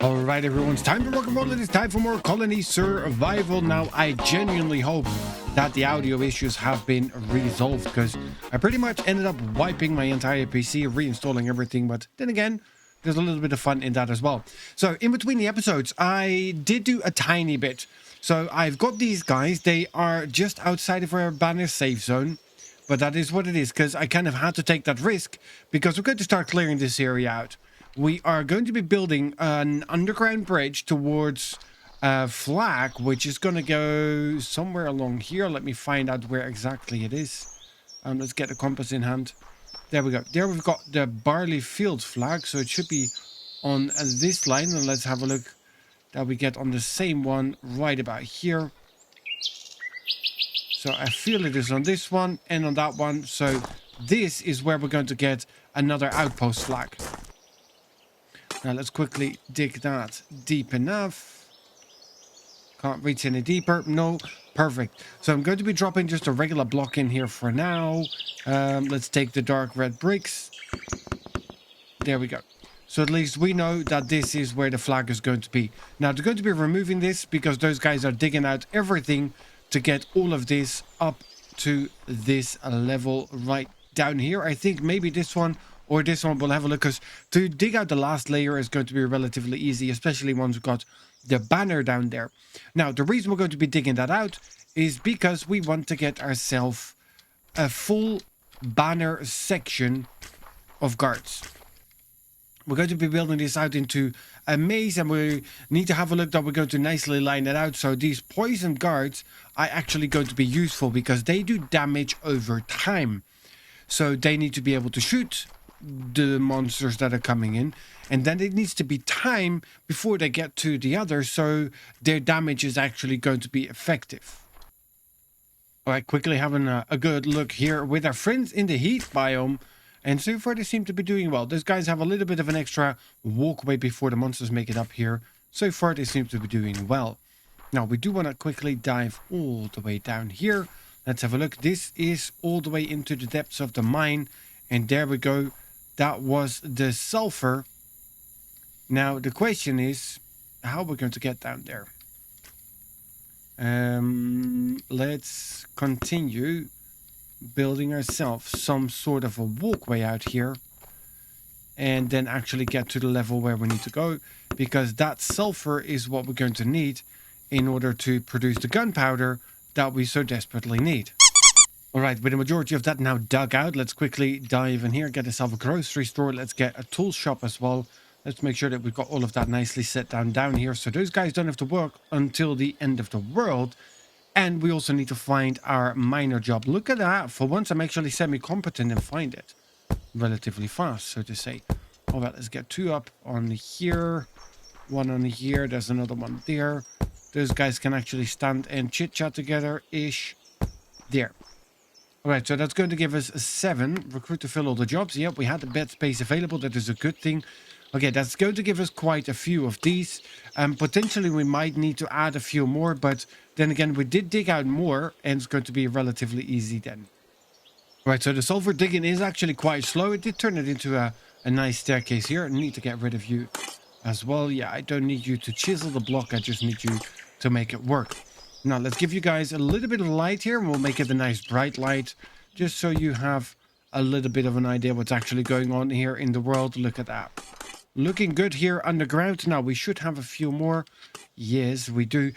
Alright everyone, it's time to rock and roll. It is time for more colony survival. Now I genuinely hope that the audio issues have been resolved, because I pretty much ended up wiping my entire PC, reinstalling everything, but then again, there's a little bit of fun in that as well. So in between the episodes, I did do a tiny bit. So I've got these guys, they are just outside of our banner safe zone, but that is what it is, because I kind of had to take that risk, because we're going to start clearing this area out. We are going to be building an underground bridge towards Flag, which is going to go somewhere along here. Let me find out where exactly it is. Let's get the compass in hand. There we go. There we've got the barley field flag, so it should be on this line. And let's have a look that we get on the same one right about here. So I feel it is on this one and on that one. So this is where we're going to get another outpost flag. Now let's quickly dig that deep enough. Can't reach any deeper. No. Perfect. So I'm going to be dropping just a regular block in here for now. Let's take the dark red bricks. There we go. So at least we know that this is where the flag is going to be. Now they're going to be removing this because those guys are digging out everything to get all of this up to this level right down here. I think maybe this one or this one, we'll have a look, because to dig out the last layer is going to be relatively easy, especially once we've got the banner down there. Now, the reason we're going to be digging that out is because we want to get ourselves a full banner section of guards. We're going to be building this out into a maze, and we need to have a look that we're going to nicely line it out. So these poison guards are actually going to be useful because they do damage over time. So they need to be able to shoot the monsters that are coming in, and then it needs to be time before they get to the others, so their damage is actually going to be effective. All right, quickly having a good look here with our friends in the heat biome, and so far they seem to be doing well. Those guys have a little bit of an extra walkway before the monsters make it up here. So far they seem to be doing well. Now we do want to quickly dive all the way down here. Let's have a look. This is all the way into the depths of the mine, and there we go. That was the sulfur. Now the question is how we're going to get down there. Let's continue building ourselves some sort of a walkway out here, and then actually get to the level where we need to go, because that sulfur is what we're going to need in order to produce the gunpowder that we so desperately need. Alright, with the majority of that now dug out, let's quickly dive in here, get ourselves a grocery store. Let's get a tool shop as well. Let's make sure that we've got all of that nicely set down here, so those guys don't have to work until the end of the world. And we also need to find our miner job. Look at that. For once, I'm actually semi-competent and find it relatively fast, so to say. Alright, let's get two up on here. One on here. There's another one there. Those guys can actually stand and chit-chat together-ish. There. Alright, so that's going to give us 7. Recruit to fill all the jobs. Yep, we had the bed space available. That is a good thing. Okay, that's going to give us quite a few of these. Potentially we might need to add a few more, but then again, we did dig out more, and it's going to be relatively easy then. Right, so the sulfur digging is actually quite slow. It did turn it into a nice staircase here. I need to get rid of you as well. Yeah, I don't need you to chisel the block. I just need you to make it work. Now, let's give you guys a little bit of light here, and we'll make it a nice bright light, just so you have a little bit of an idea what's actually going on here in the world. Look at that. Looking good here underground. Now, we should have a few more. Yes, we do.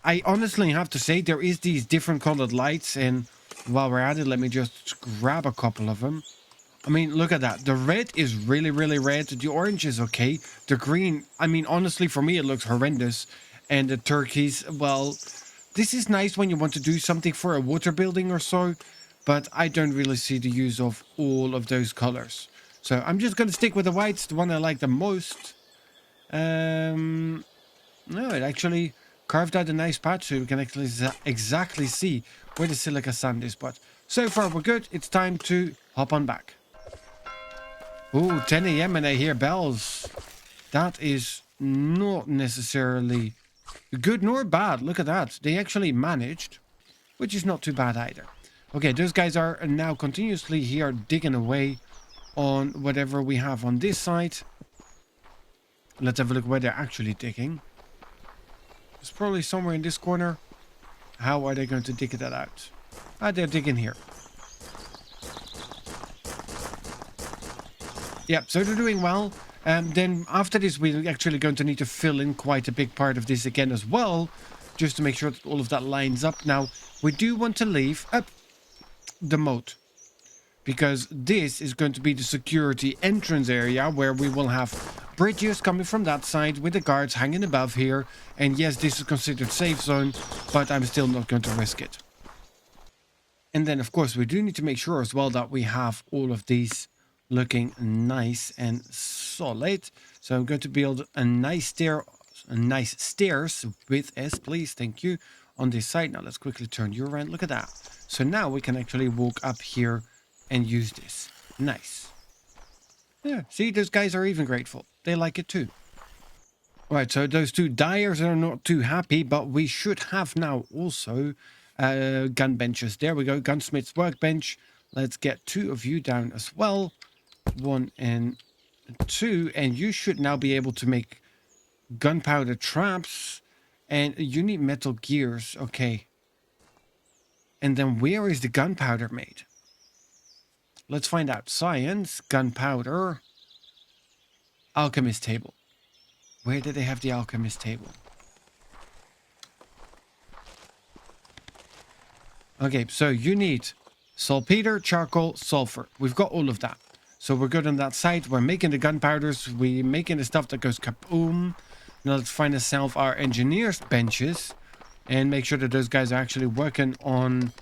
I honestly have to say, there is these different colored lights, and while we're at it, let me just grab a couple of them. I mean, look at that. The red is really, really red. The orange is okay. The green, I mean, honestly, for me, it looks horrendous. And the turkeys, well, this is nice when you want to do something for a water building or so, but I don't really see the use of all of those colors. So I'm just going to stick with the whites, the one I like the most. No, it actually carved out a nice patch so we can actually exactly see where the silica sand is. But so far we're good. It's time to hop on back. Ooh, 10 a.m. and I hear bells. That is not necessarily good nor bad. Look at that. They actually managed, which is not too bad either. Okay, those guys are now continuously here digging away on whatever we have on this side. Let's have a look where they're actually digging. It's probably somewhere in this corner. How are they going to dig that out? Ah, they're digging here. Yep, so they're doing well. Then after this, we're actually going to need to fill in quite a big part of this again as well, just to make sure that all of that lines up. Now, we do want to leave up the moat, because this is going to be the security entrance area where we will have bridges coming from that side with the guards hanging above here. And yes, this is considered safe zone, but I'm still not going to risk it. And then, of course, we do need to make sure as well that we have all of these looking nice and solid. So I'm going to build a nice stairs with S, please. Thank you. On this side. Now let's quickly turn you around. Look at that. So now we can actually walk up here and use this. Nice. Yeah, see, those guys are even grateful. They like it too. Right, so those two dyers are not too happy, but we should have now also gun benches. There we go, gunsmith's workbench. Let's get 2 of you down as well. 1 and 2, and you should now be able to make gunpowder traps. And you need metal gears, okay. And then where is the gunpowder made? Let's find out. Science, gunpowder, alchemist table. Where did they have the alchemist table? Okay, so you need saltpeter, charcoal, sulfur. We've got all of that. So we're good on that side. We're making the gunpowders. We're making the stuff that goes kaboom. Now let's find ourselves our engineers' benches and make sure that those guys are actually working on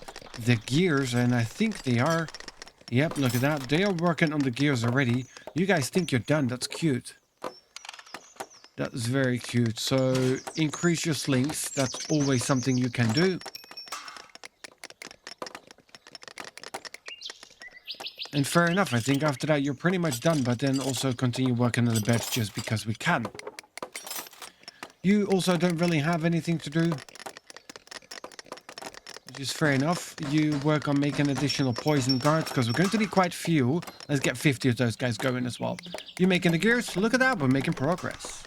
the gears. And I think they are. Yep, look at that. They are working on the gears already. You guys think you're done. That's cute. That is very cute. So increase your slings. That's always something you can do. And fair enough. I think after that you're pretty much done. But then also continue working on the beds just because we can. You also don't really have anything to do. Which is fair enough. You work on making additional poison guards because we're going to need quite a few. Let's get 50 of those guys going as well. You making the gears? Look at that. We're making progress.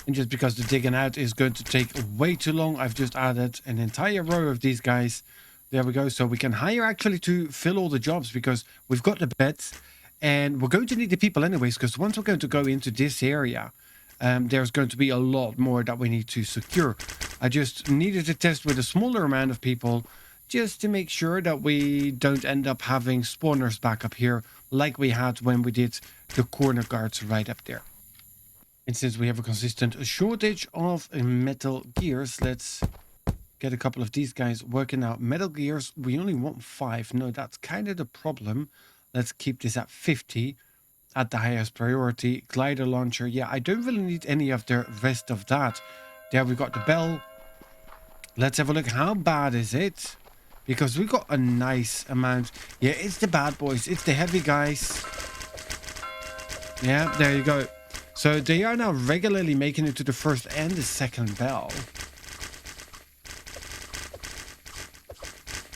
And just because the digging out is going to take way too long, I've just added an entire row of these guys. There we go. So we can hire actually to fill all the jobs because we've got the beds. And we're going to need the people anyways because once we're going to go into this area, there's going to be a lot more that we need to secure. I just needed to test with a smaller amount of people just to make sure that we don't end up having spawners back up here like we had when we did the corner guards right up there. And since we have a consistent shortage of metal gears, let's get a couple of these guys working out. Metal gears, we only want 5. No, that's kind of the problem. Let's keep this at 50. At the highest priority. Glider launcher. Yeah, I don't really need any of the rest of that. There we got the bell. Let's have a look. How bad is it? Because we got a nice amount. Yeah, it's the bad boys. It's the heavy guys. Yeah, there you go. So they are now regularly making it to the first and the second bell.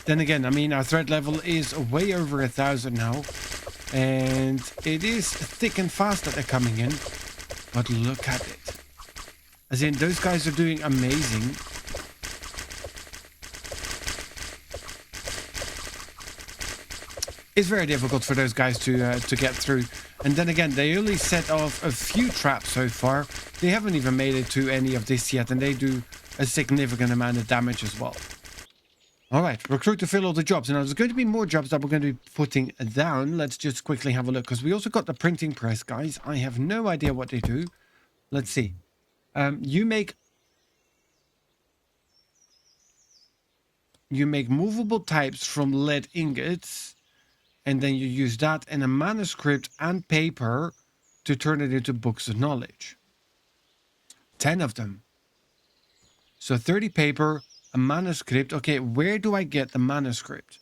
Then again, I mean, our threat level is way over 1,000 now. And it is thick and fast that they're coming in. But look at it. As in, those guys are doing amazing. It's very difficult for those guys to get through. And then again, they only set off a few traps so far. They haven't even made it to any of this yet. And they do a significant amount of damage as well. All right, recruit to fill all the jobs. Now, there's going to be more jobs that we're going to be putting down. Let's just quickly have a look, because we also got the printing press, guys. I have no idea what they do. Let's see. You make movable types from lead ingots, and then you use that and a manuscript and paper to turn it into books of knowledge. 10 of them. So 30 paper, a manuscript. Okay, where do I get the manuscript?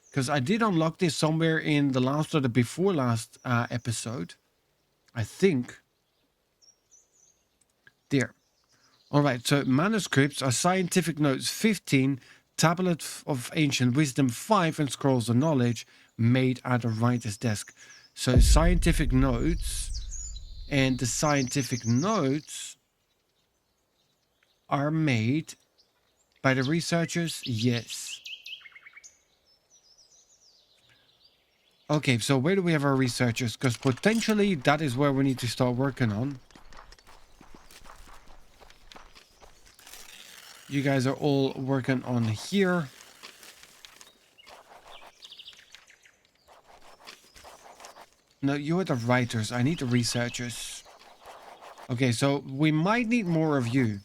Because I did unlock this somewhere in the last or the before last episode. I think. There. All right, so manuscripts are scientific notes 15, tablet of ancient wisdom 5, and scrolls of knowledge made at a writer's desk. So scientific notes, And the scientific notes are made by the researchers? Yes. Okay, so where do we have our researchers? Because potentially that is where we need to start working on. You guys are all working on here. No, you are the writers. I need the researchers. Okay, so we might need more of you.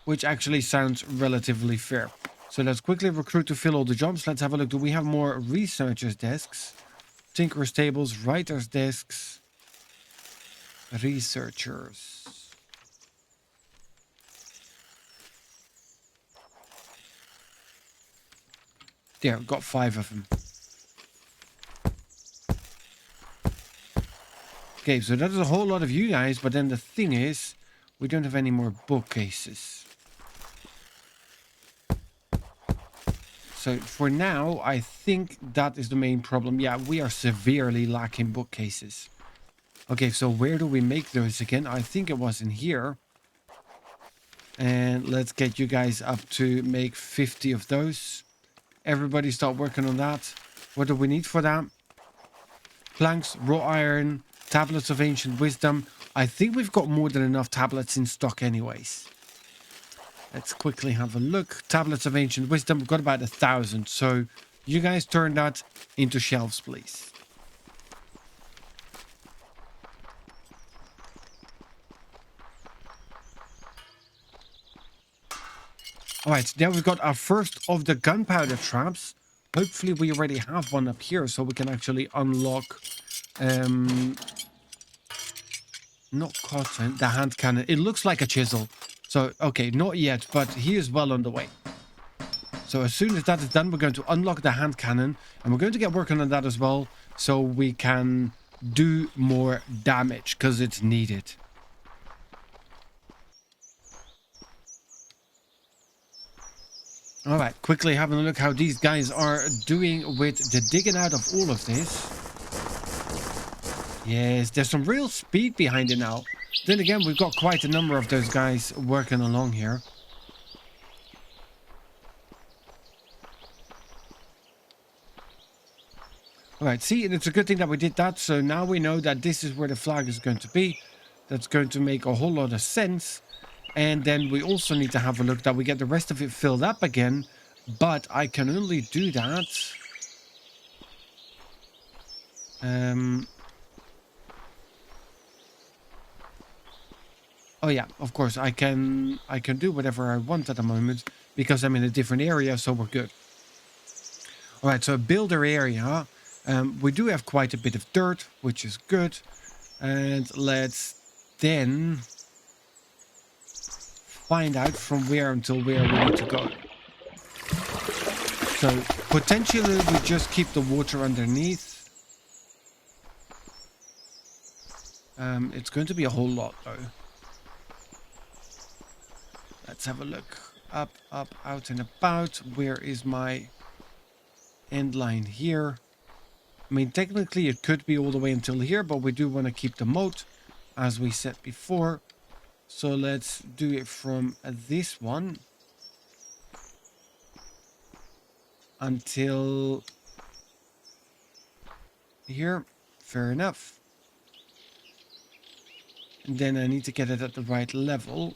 Which actually sounds relatively fair. So let's quickly recruit to fill all the jobs. Let's have a look. Do we have more researchers' desks? Tinkerers' tables, writers' desks. Researchers. There, got 5 of them. Okay, so that is a whole lot of you guys, but then the thing is, we don't have any more bookcases. So for now, I think that is the main problem. Yeah, we are severely lacking bookcases. Okay, so where do we make those again? I think it was in here. And let's get you guys up to make 50 of those. Everybody start working on that. What do we need for that? Planks, raw iron, tablets of ancient wisdom. I think we've got more than enough tablets in stock anyways. Let's quickly have a look. Tablets of ancient wisdom. We've got about 1,000. So you guys turn that into shelves, please. All right, now we've got our first of the gunpowder traps. Hopefully we already have one up here so we can actually unlock, not cotton, the hand cannon. It looks like a chisel. So, okay, not yet, but he is well on the way. So as soon as that is done, we're going to unlock the hand cannon and we're going to get working on that as well so we can do more damage because it's needed. All right, quickly having a look how these guys are doing with the digging out of all of this. Yes, there's some real speed behind it now. Then again, we've got quite a number of those guys working along here. All right, see, and it's a good thing that we did that. So now we know that this is where the flag is going to be. That's going to make a whole lot of sense. And then we also need to have a look that we get the rest of it filled up again. But I can only do that. Oh yeah, of course, I can do whatever I want at the moment because I'm in a different area, so we're good. All right, so builder area. We do have quite a bit of dirt, which is good. And let's then find out from where until where we need to go. So potentially we just keep the water underneath. It's going to be a whole lot though. Let's have a look. Up, up, out and about. Where is my end line here? I mean, technically it could be all the way until here, but we do want to keep the moat, as we said before. So let's do it from this one until here. Fair enough. And then I need to get it at the right level,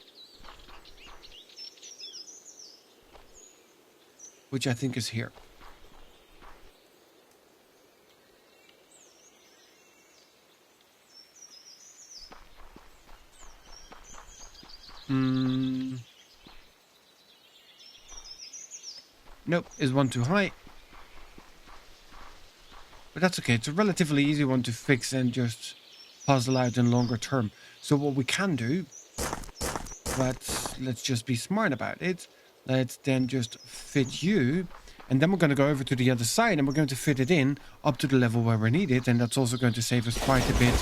which I think is here. Nope, is one too high. But that's okay. It's a relatively easy one to fix and just puzzle out in longer term. So what we can do, let's just be smart about it. Let's then just fit you. And then we're going to go over to the other side and we're going to fit it in up to the level where we need it. And that's also going to save us quite a bit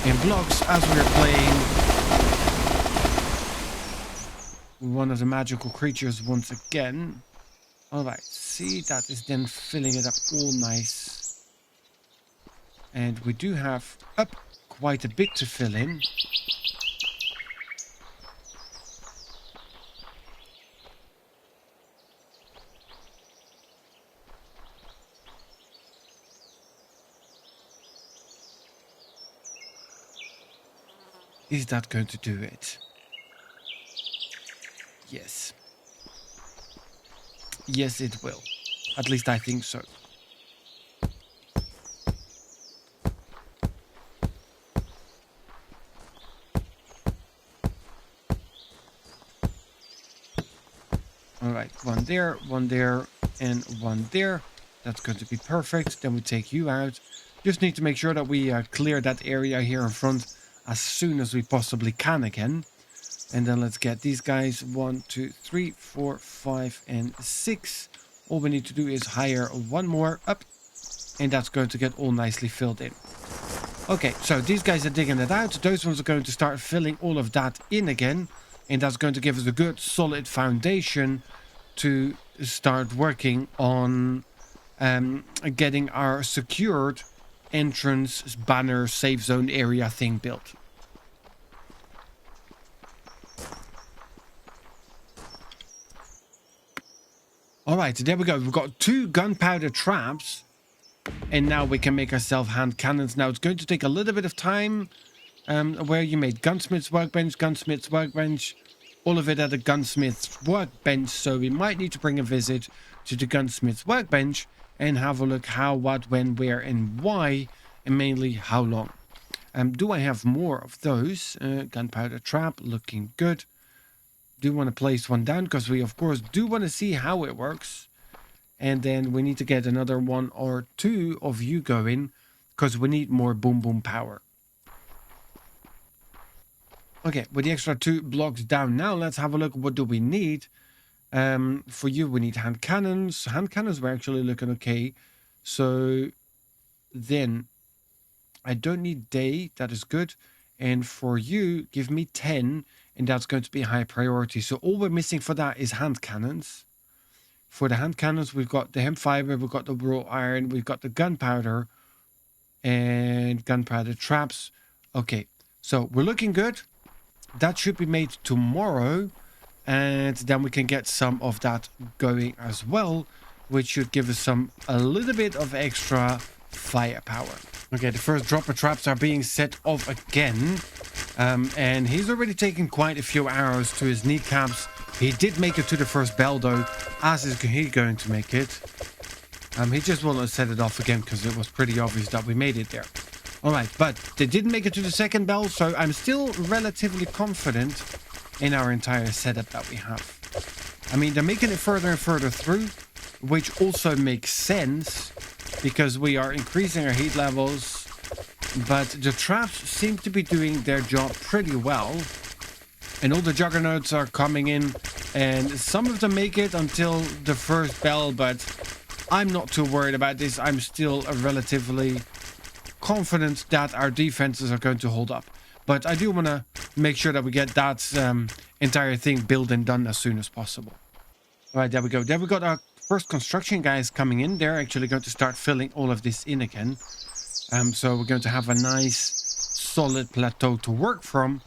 in blocks as we're playing one of the magical creatures once again. All right, see, that is then filling it up all nice. And we do have up quite a bit to fill in. Is that going to do it? Yes. Yes, it will. At least I think so. Alright, one there, and one there. That's going to be perfect. Then we take you out. Just need to make sure that we clear that area here in front as soon as we possibly can again. And then let's get these guys. 1, 2, 3, 4, 5, and 6. All we need to do is hire one more up. And that's going to get all nicely filled in. Okay, so these guys are digging it out. Those ones are going to start filling all of that in again. And that's going to give us a good solid foundation to start working on getting our secured entrance, banner, safe zone area thing built. Alright, there we go. We've got 2 gunpowder traps. And now we can make ourselves hand cannons. Now it's going to take a little bit of time. Where you made gunsmith's workbench, all of it at a gunsmith's workbench. So we might need to bring a visit to the gunsmith's workbench and have a look how, what, when, where, and why, and mainly how long. Do I have more of those? Gunpowder trap, looking good. Do want to place one down because we of course do want to see how it works. And then we need to get another 1 or 2 of you going because we need more boom boom power. Okay, with the extra 2 blocks down now, let's have a look. What do we need? For you, we need hand cannons. Hand cannons were actually looking okay. So then I don't need day. That is good. And for you, give me 10. And that's going to be high priority. So all we're missing for that is hand cannons. For the hand cannons, we've got the hemp fiber, we've got the raw iron, we've got the gunpowder, and gunpowder traps. Okay, so we're looking good. That should be made tomorrow. And then we can get some of that going as well, which should give us a little bit of extra firepower. Okay, the first dropper traps are being set off again. And he's already taken quite a few arrows to his kneecaps. He did make it to the first bell though, as is he going to make it. He just wanted to set it off again because it was pretty obvious that we made it there. Alright, but they didn't make it to the second bell, so I'm still relatively confident in our entire setup that we have. I mean, they're making it further and further through, which also makes sense because we are increasing our heat levels. But the traps seem to be doing their job pretty well. And all the juggernauts are coming in. And some of them make it until the first bell. But I'm not too worried about this. I'm still relatively confident that our defenses are going to hold up. But I do want to make sure that we get that entire thing built and done as soon as possible. All right, there we go. There we got our first construction guys coming in. They're actually going to start filling all of this in again. So we're going to have a nice solid plateau to work from.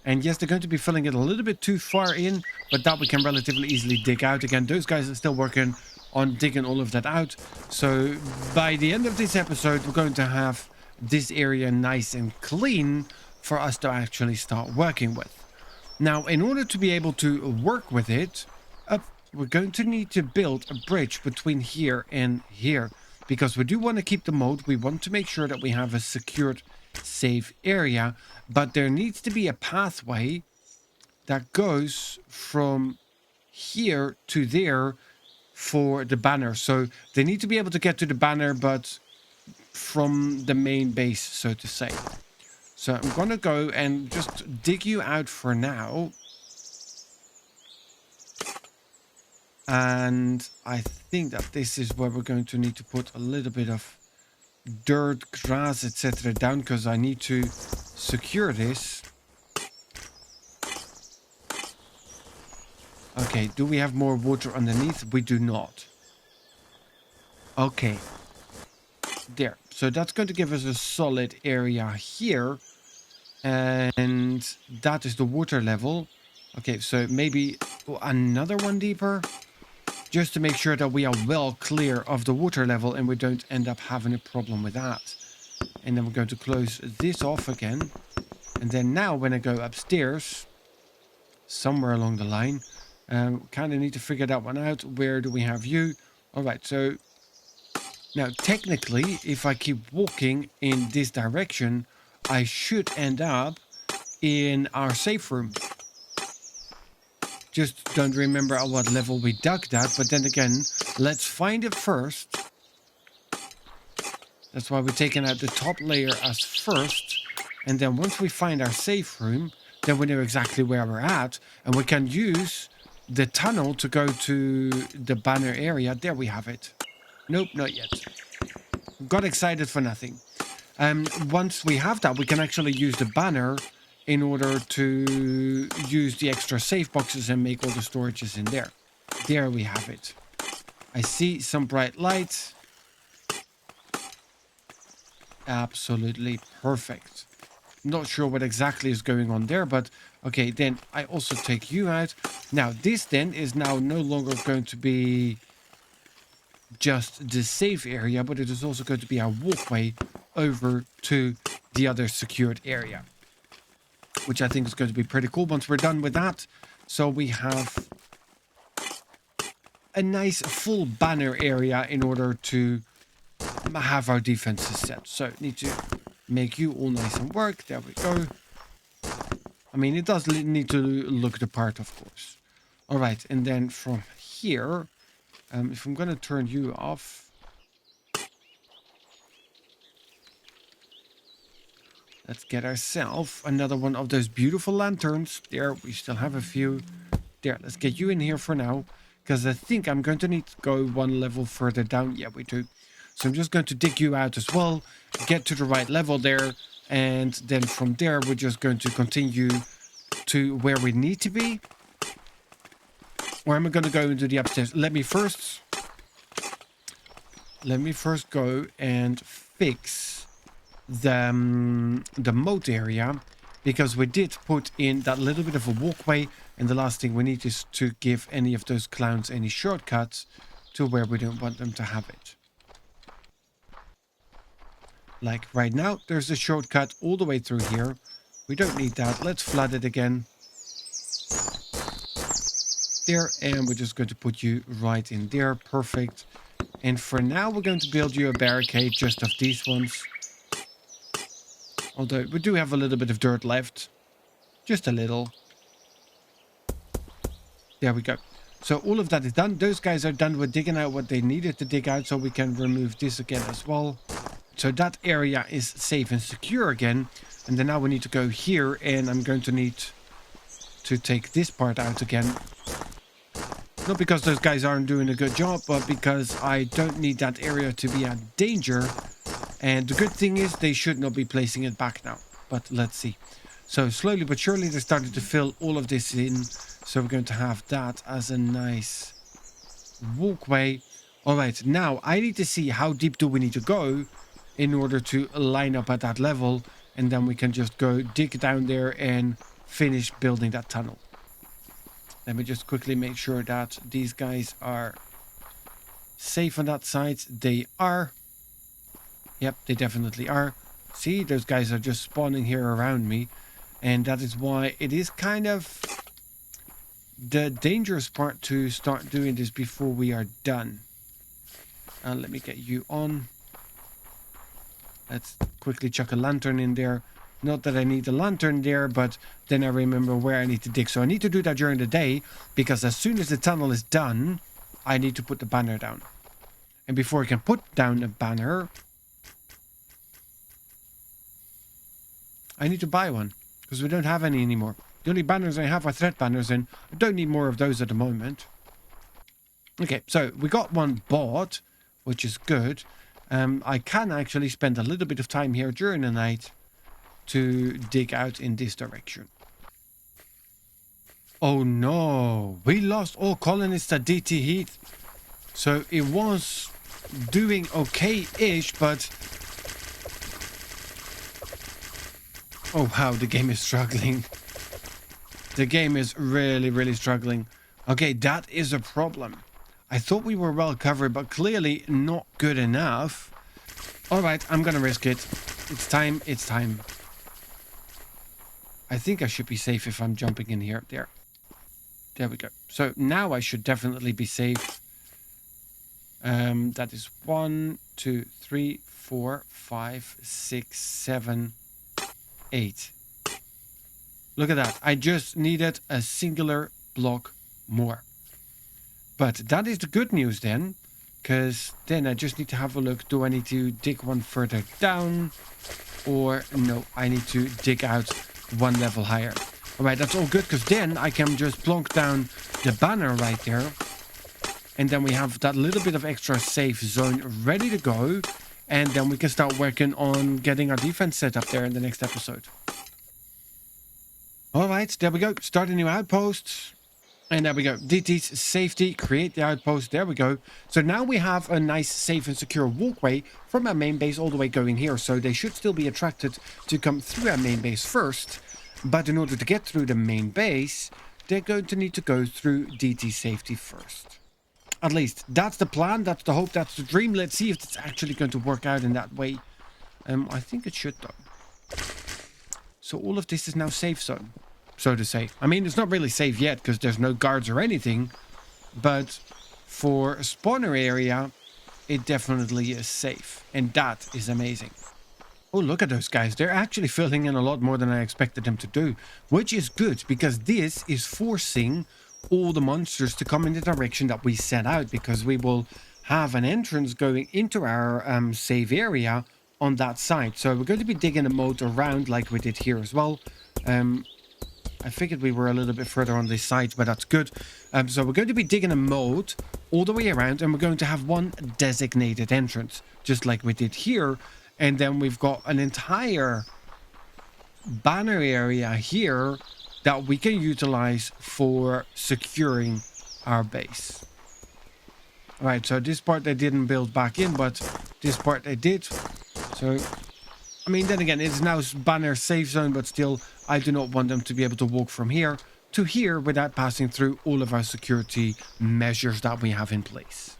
And yes, they're going to be filling it a little bit too far in, but that we can relatively easily dig out again. Those guys are still working on digging all of that out. So by the end of this episode, we're going to have this area nice and clean for us to actually start working with. Now, in order to be able to work with it, we're going to need to build a bridge between here and here. Because we do want to keep the moat, we want to make sure that we have a secured, safe area. But there needs to be a pathway that goes from here to there for the banner. So they need to be able to get to the banner, but from the main base, so to say. So I'm going to go and just dig you out for now. And I think that this is where we're going to need to put a little bit of dirt, grass, etc. down because I need to secure this. Okay, do we have more water underneath? We do not. Okay. There. So that's going to give us a solid area here. And that is the water level. Okay, so maybe another one deeper. Just to make sure that we are well clear of the water level and we don't end up having a problem with that. And then we're going to close this off again. And then now when I go upstairs, somewhere along the line, kind of need to figure that one out. Where do we have you? All right, so now technically, if I keep walking in this direction, I should end up in our safe room. Just don't remember at what level we dug that, but then again, let's find it first. That's why we're taking out the top layer as first. And then once we find our safe room, then we know exactly where we're at. And we can use the tunnel to go to the banner area. There we have it. Nope, not yet. Got excited for nothing. Once we have that, we can actually use the banner in order to use the extra safe boxes and make all the storages in there. There we have it. I see some bright light. Absolutely perfect. Not sure what exactly is going on there, but okay, then I also take you out. Now, this then is now no longer going to be just the safe area, but it is also going to be our walkway over to the other secured area, which I think is going to be pretty cool once we're done with that. So we have a nice full banner area in order to have our defenses set. So need to make you all nice and work. There we go. I mean, it does need to look the part, of course. All right, and then from here, if I'm going to turn you off, let's get ourselves another one of those beautiful lanterns. There, we still have a few. There, let's get you in here for now, because I think I'm going to need to go one level further down. Yeah, we do. So I'm just going to dig you out as well, get to the right level there, and then from there we're just going to continue to where we need to be. Or am I going to go into the upstairs? Let me first go and fix the moat area, because we did put in that little bit of a walkway, and the last thing we need is to give any of those clowns any shortcuts to where we don't want them to have it. Like right now, there's a shortcut all the way through here. We don't need that. Let's flood it again. There, and we're just going to put you right in there. Perfect. And for now, we're going to build you a barricade just of these ones. Although we do have a little bit of dirt left. Just a little. There we go. So all of that is done. Those guys are done with digging out what they needed to dig out, so we can remove this again as well. So that area is safe and secure again. And then now we need to go here, and I'm going to need to take this part out again. Not because those guys aren't doing a good job, but because I don't need that area to be a danger. And the good thing is they should not be placing it back now. But let's see. So slowly but surely they're starting to fill all of this in. So we're going to have that as a nice walkway. All right, now I need to see how deep do we need to go in order to line up at that level. And then we can just go dig down there and finish building that tunnel. Let me just quickly make sure that these guys are safe on that side. They are. Yep, they definitely are. See, those guys are just spawning here around me. And that is why it is kind of the dangerous part to start doing this before we are done. Let me get you on. Let's quickly chuck a lantern in there. Not that I need a lantern there, but then I remember where I need to dig. So I need to do that during the day, because as soon as the tunnel is done, I need to put the banner down. And before I can put down a banner, I need to buy one, because we don't have any anymore. The only banners I have are threat banners, and I don't need more of those at the moment. Okay, so we got one bought, which is good. I can actually spend a little bit of time here during the night to dig out in this direction. Oh no, we lost all colonists at DT Heat. So it was doing okay-ish, but... Oh wow, the game is struggling. The game is really, really struggling. Okay, that is a problem. I thought we were well covered, but clearly not good enough. Alright, I'm gonna risk it. It's time, it's time. I think I should be safe if I'm jumping in here. There we go. So now I should definitely be safe. That is 1, 2, 3, 4, 5, 6, 7, 8. Look at that. I just needed a singular block more. But that is the good news then. Because then I just need to have a look. Do I need to dig one further down? Or no, I need to dig out one level higher. Alright, that's all good. Because then I can just plonk down the banner right there. And then we have that little bit of extra safe zone ready to go. And then we can start working on getting our defense set up there in the next episode. Alright, there we go. Start a new outpost. And there we go. DT's safety, create the outpost. There we go. So now we have a nice, safe and secure walkway from our main base all the way going here. So they should still be attracted to come through our main base first. But in order to get through the main base, they're going to need to go through DT safety first. At least, that's the plan, that's the hope, that's the dream. Let's see if it's actually going to work out in that way. I think it should, though. So all of this is now safe zone, so to say. I mean, it's not really safe yet, because there's no guards or anything. But for a spawner area, it definitely is safe. And that is amazing. Oh, look at those guys. They're actually filling in a lot more than I expected them to do. Which is good, because this is forcing all the monsters to come in the direction that we set out, because we will have an entrance going into our save area on that side. So we're going to be digging a moat around like we did here as well. I figured we were a little bit further on this side, but that's good. So we're going to be digging a moat all the way around, and we're going to have one designated entrance, just like we did here. And then we've got an entire banner area here that we can utilize for securing our base. Alright, so this part they didn't build back in, but this part they did. So, I mean, then again, it's now banner safe zone, but still, I do not want them to be able to walk from here to here without passing through all of our security measures that we have in place.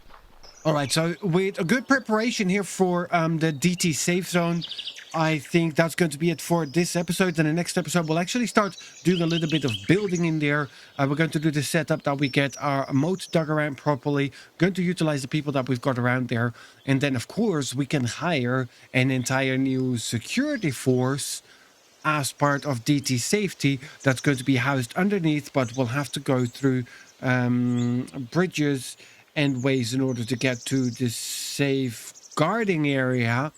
Alright, so with a good preparation here for the DT safe zone, I think that's going to be it for this episode. In the next episode, we'll actually start doing a little bit of building in there. We're going to do the setup that we get our moat dug around properly. Going to utilize the people that we've got around there. And then, of course, we can hire an entire new security force as part of DT safety that's going to be housed underneath, but we'll have to go through bridges and ways in order to get to the safeguarding area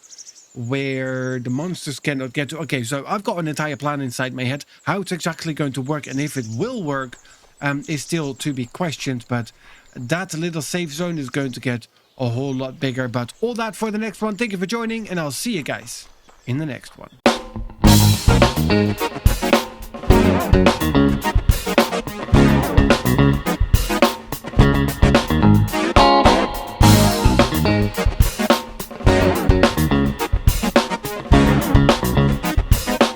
where the monsters cannot get to. Okay, so I've got an entire plan inside my head. How it's exactly going to work and if it will work is still to be questioned, but that little safe zone is going to get a whole lot bigger. But all that for the next one. Thank you for joining, and I'll see you guys in the next one.